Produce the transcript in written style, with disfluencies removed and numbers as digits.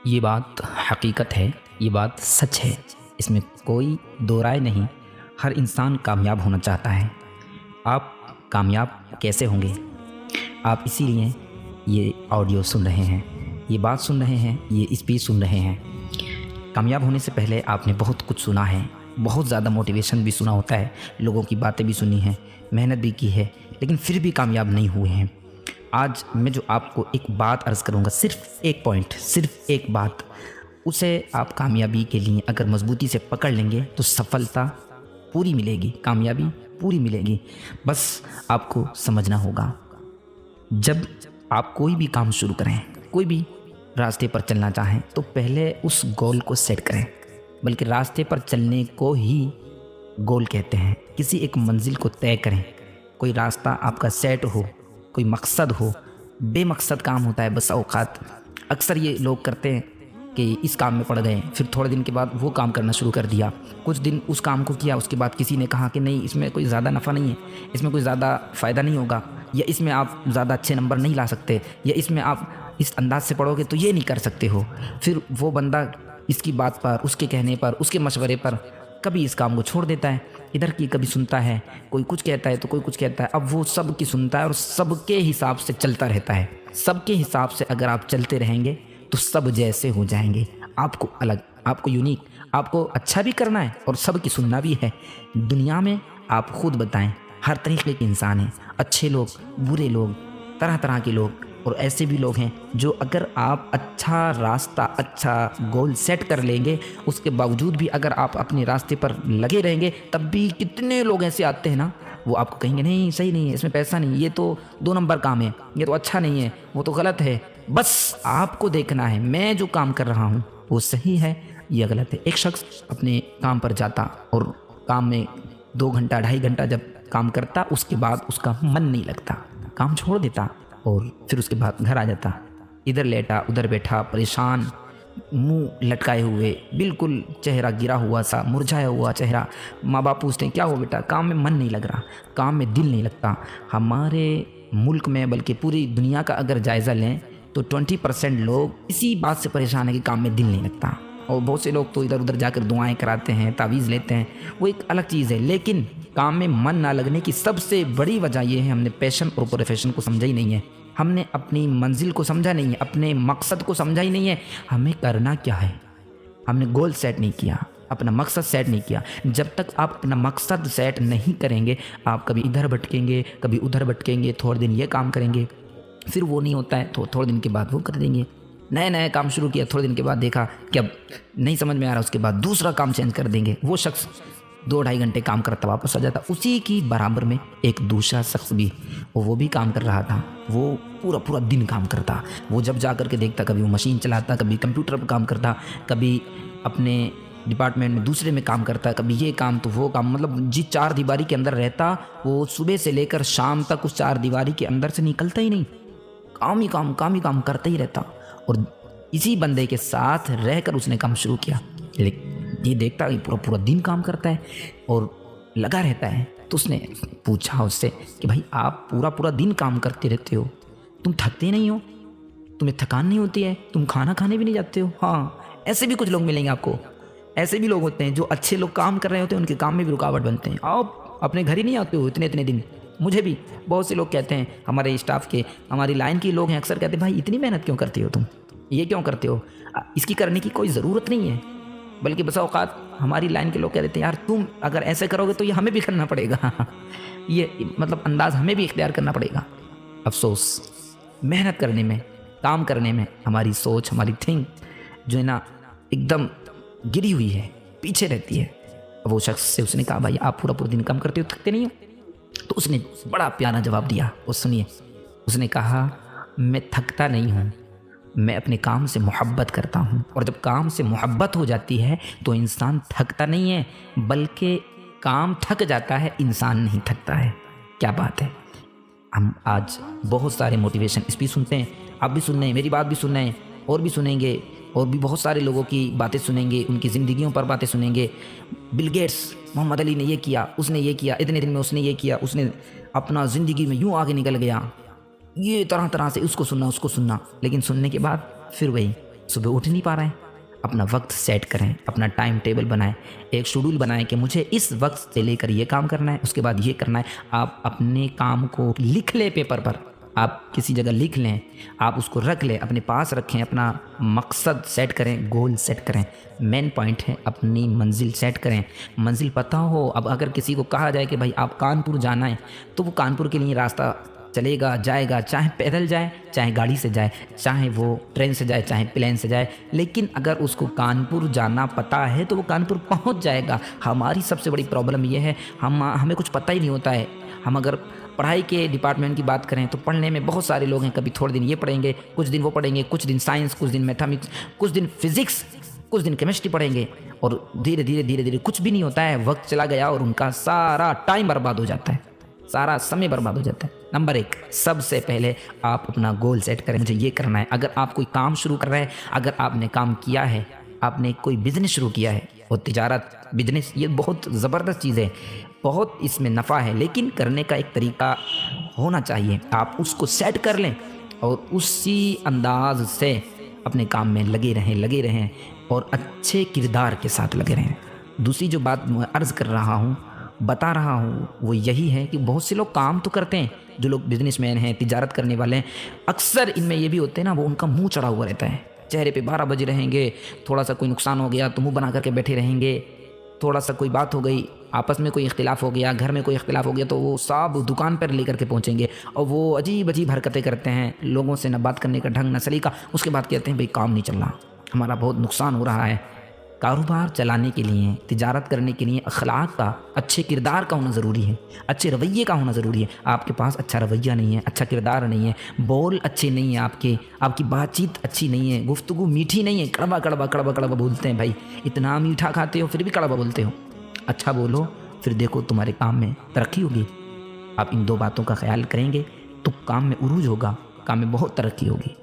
ये बात हकीकत है, ये बात सच है, इसमें कोई दो राय नहीं। हर इंसान कामयाब होना चाहता है। आप कामयाब कैसे होंगे? आप इसीलिए ये ऑडियो सुन रहे हैं, ये बात सुन रहे हैं, ये स्पीच सुन रहे हैं। कामयाब होने से पहले आपने बहुत कुछ सुना है, बहुत ज़्यादा मोटिवेशन भी सुना होता है, लोगों की बातें भी सुनी हैं, मेहनत भी की है, लेकिन फिर भी कामयाब नहीं हुए हैं। आज मैं जो आपको एक बात अर्ज़ करूँगा, सिर्फ एक पॉइंट, सिर्फ एक बात, उसे आप कामयाबी के लिए अगर मजबूती से पकड़ लेंगे तो सफलता पूरी मिलेगी, कामयाबी पूरी मिलेगी। बस आपको समझना होगा, जब आप कोई भी काम शुरू करें, कोई भी रास्ते पर चलना चाहें, तो पहले उस गोल को सेट करें। बल्कि रास्ते पर चलने को ही गोल कहते हैं। किसी एक मंजिल को तय करें, कोई रास्ता आपका सेट हो, कोई मकसद हो। बेमकसद काम होता है बस औकात। अक्सर ये लोग करते हैं कि इस काम में पड़ गए, फिर थोड़े दिन के बाद वो काम करना शुरू कर दिया। कुछ दिन उस काम को किया, उसके बाद किसी ने कहा कि नहीं, इसमें कोई ज़्यादा नफ़ा नहीं है, इसमें कोई ज़्यादा फ़ायदा नहीं होगा, या इसमें आप ज़्यादा अच्छे नंबर नहीं ला सकते, या इसमें आप इस अंदाज से पढ़ोगे तो ये नहीं कर सकते हो। फिर वो बंदा इसकी बात पर, उसके कहने पर, उसके मशवरे पर कभी इस काम को छोड़ देता है। इधर की कभी सुनता है, कोई कुछ कहता है तो कोई कुछ कहता है। अब वो सब की सुनता है और सबके हिसाब से चलता रहता है। सबके हिसाब से अगर आप चलते रहेंगे तो सब जैसे हो जाएंगे। आपको अलग, आपको यूनिक, आपको अच्छा भी करना है और सबकी सुनना भी है। दुनिया में आप खुद बताएं, हर तरीके के इंसान हैं, अच्छे लोग, बुरे लोग, तरह तरह के लोग, और ऐसे भी लोग हैं जो अगर आप अच्छा रास्ता, अच्छा गोल सेट कर लेंगे, उसके बावजूद भी अगर आप अपने रास्ते पर लगे रहेंगे, तब भी कितने लोग ऐसे आते हैं ना, वो आपको कहेंगे नहीं, सही नहीं है, इसमें पैसा नहीं, ये तो 2 नंबर काम है, ये तो अच्छा नहीं है, वो तो गलत है। बस आपको देखना है मैं जो काम कर रहा हूँ वो सही है या गलत है। एक शख्स अपने काम पर जाता और काम में 2 घंटा 2.5 घंटा जब काम करता, उसके बाद उसका मन नहीं लगता, काम छोड़ देता और फिर उसके बाद घर आ जाता, इधर लेटा उधर बैठा, परेशान, मुंह लटकाए हुए, बिल्कुल चेहरा गिरा हुआ सा, मुरझाया हुआ चेहरा। माँ बाप पूछते हैं क्या हो बेटा? काम में मन नहीं लग रहा, काम में दिल नहीं लगता। हमारे मुल्क में, बल्कि पूरी दुनिया का अगर जायज़ा लें तो 20% लोग इसी बात से परेशान है कि काम में दिल नहीं लगता। और बहुत से लोग तो इधर उधर जाकर दुआएं कराते हैं, तावीज़ लेते हैं, वो एक अलग चीज़ है। लेकिन काम में मन ना लगने की सबसे बड़ी वजह यह है, हमने पैशन और प्रोफेशन को समझा ही नहीं है, हमने अपनी मंजिल को समझा नहीं है, अपने मकसद को समझा ही नहीं है, हमें करना क्या है। हमने गोल सेट नहीं किया, अपना मकसद सेट नहीं किया। जब तक आप अपना मकसद सेट नहीं करेंगे, आप कभी इधर भटकेंगे, कभी उधर भटकेंगे। थोड़े दिन ये काम करेंगे, फिर वो नहीं होता है तो थोड़े दिन के बाद वो कर देंगे। नए नए काम शुरू किया, थोड़े दिन के बाद देखा कि अब नहीं समझ में आ रहा, उसके बाद दूसरा काम चेंज कर देंगे। वो शख्स 2-2.5 घंटे काम करता वापस आ जाता। उसी की बराबर में एक दूसरा शख्स भी, वो भी काम कर रहा था, वो पूरा पूरा दिन काम करता। वो जब जा कर के देखता, कभी वो मशीन चलाता, कभी कंप्यूटर पर काम करता, कभी अपने डिपार्टमेंट में दूसरे में काम करता, कभी ये काम तो वो काम, मतलब जिस 4 दीवारी के अंदर रहता, वो सुबह से लेकर शाम तक उस 4 दीवारी के अंदर से निकलता ही नहीं, काम ही काम, काम ही काम करता ही रहता। और इसी बंदे के साथ रहकर उसने काम शुरू किया। लेकिन ये देखता कि पूरा पूरा दिन काम करता है और लगा रहता है, तो उसने पूछा उससे कि भाई आप पूरा पूरा दिन काम करते रहते हो, तुम थकते नहीं हो? तुम्हें थकान नहीं होती है? तुम खाना खाने भी नहीं जाते हो? हाँ, ऐसे भी कुछ लोग मिलेंगे आपको। ऐसे भी लोग होते हैं जो अच्छे लोग काम कर रहे होते हैं, उनके काम में भी रुकावट बनते हैं। आप अपने घर ही नहीं आते हो इतने इतने दिन। मुझे भी बहुत से लोग कहते हैं, हमारे स्टाफ के, हमारी लाइन के लोग हैं, अक्सर कहते हैं भाई इतनी मेहनत क्यों करते हो तुम, ये क्यों करते हो, इसकी करने की कोई ज़रूरत नहीं है। बल्कि बसा औकात हमारी लाइन के लोग कह देते हैं यार तुम अगर ऐसे करोगे तो ये हमें भी करना पड़ेगा ये मतलब अंदाज़ हमें भी इख्तियार करना पड़ेगा। अफसोस, मेहनत करने में, काम करने में हमारी सोच, हमारी थिंक जो है ना एकदम गिरी हुई है, पीछे रहती है। वो शख्स से उसने कहा भाई आप पूरा पूरा दिन काम करते हो, थकते नहीं हो? तो उसने बड़ा प्यारा जवाब दिया, और सुनिए, उसने कहा मैं थकता नहीं हूँ, मैं अपने काम से मोहब्बत करता हूँ। और जब काम से मोहब्बत हो जाती है तो इंसान थकता नहीं है, बल्कि काम थक जाता है, इंसान नहीं थकता है। क्या बात है। हम आज बहुत सारे मोटिवेशन स्पीच सुनते हैं, आप भी सुन रहे हैं, मेरी बात भी सुन रहे हैं, और भी सुनेंगे, और भी बहुत सारे लोगों की बातें सुनेंगे, उनकी ज़िंदगियों पर बातें सुनेंगे। बिल गेट्स, मोहम्मद अली ने ये किया, उसने ये किया, इतने दिन में उसने ये किया, उसने अपना ज़िंदगी में यूँ आगे निकल गया। ये तरह तरह से उसको सुनना उसको सुनना, लेकिन सुनने के बाद फिर वही सुबह उठ नहीं पा रहे हैं। अपना वक्त सेट करें, अपना टाइम टेबल बनाएं, एक शेड्यूल बनाएं कि मुझे इस वक्त से लेकर ये काम करना है, उसके बाद ये करना है। आप अपने काम को लिख लें पेपर पर, आप किसी जगह लिख लें, आप उसको रख लें, अपने पास रखें, अपना मकसद सेट करें, गोल सेट करें। मेन पॉइंट है अपनी मंजिल सेट करें, मंजिल पता हो। अब अगर किसी को कहा जाए कि भाई आप कानपुर जाना है, तो वो कानपुर के लिए रास्ता चलेगा, जाएगा, चाहे पैदल जाए, चाहे गाड़ी से जाए, चाहे वो ट्रेन से जाए, चाहे प्लेन से जाए, लेकिन अगर उसको कानपुर जाना पता है तो वो कानपुर पहुंच जाएगा। हमारी सबसे बड़ी प्रॉब्लम ये है, हमें कुछ पता ही नहीं होता है। हम अगर पढ़ाई के डिपार्टमेंट की बात करें तो पढ़ने में बहुत सारे लोग हैं, कभी थोड़े दिन ये पढ़ेंगे, कुछ दिन वो पढ़ेंगे, कुछ दिन साइंस, कुछ दिन मैथमेटिक्स, कुछ दिन फिजिक्स, कुछ दिन केमिस्ट्री पढ़ेंगे, और धीरे धीरे कुछ भी नहीं होता है। वक्त चला गया और उनका सारा टाइम बर्बाद हो जाता है, सारा समय बर्बाद हो जाता है। नंबर 1, सबसे पहले आप अपना गोल सेट करें, मुझे ये करना है। अगर आप कोई काम शुरू कर रहे हैं, अगर आपने काम किया है, आपने कोई बिज़नेस शुरू किया है, और तिजारत बिजनेस ये बहुत ज़बरदस्त चीज़ है, बहुत इसमें नफ़ा है, लेकिन करने का एक तरीका होना चाहिए। आप उसको सेट कर लें और उसी अंदाज से अपने काम में लगे रहें और अच्छे किरदार के साथ लगे रहें। दूसरी जो बात मैं अर्ज़ कर रहा हूँ, बता रहा हूँ, वो यही है कि बहुत से लोग काम तो करते हैं, जो लोग बिजनेसमैन हैं, तिजारत करने वाले हैं, अक्सर इनमें ये भी होते हैं ना, वो उनका मुंह चढ़ा हुआ रहता है, चेहरे पे 12 बजे रहेंगे, थोड़ा सा कोई नुकसान हो गया तो मुंह बना करके बैठे रहेंगे, थोड़ा सा कोई बात हो गई, आपस में कोई इख्तिलाफ़ हो गया, घर में कोई इख्तिलाफ़ हो गया, तो वो सब दुकान पर लेकर के पहुँचेंगे और वो अजीब अजीब हरकतें करते हैं, लोगों से न बात करने का ढंग, न सलीका। उसके बाद कहते हैं भाई काम नहीं चल रहा, हमारा बहुत नुकसान हो रहा है। कारोबार चलाने के लिए, तिजारत करने के लिए अखलाक का, अच्छे किरदार का होना ज़रूरी है, अच्छे रवैये का होना ज़रूरी है। आपके पास अच्छा रवैया नहीं है, अच्छा किरदार नहीं है, बोल अच्छे नहीं है आपकी बातचीत अच्छी नहीं है, गुफ्तगू मीठी नहीं है, कड़वा बोलते हैं भाई, इतना मीठा खाते हो फिर भी कड़वा बोलते हो। अच्छा बोलो, फिर देखो तुम्हारे काम में तरक्की होगी। आप इन 2 बातों का ख्याल करेंगे तो काम में उरूज होगा, काम में बहुत तरक्की होगी।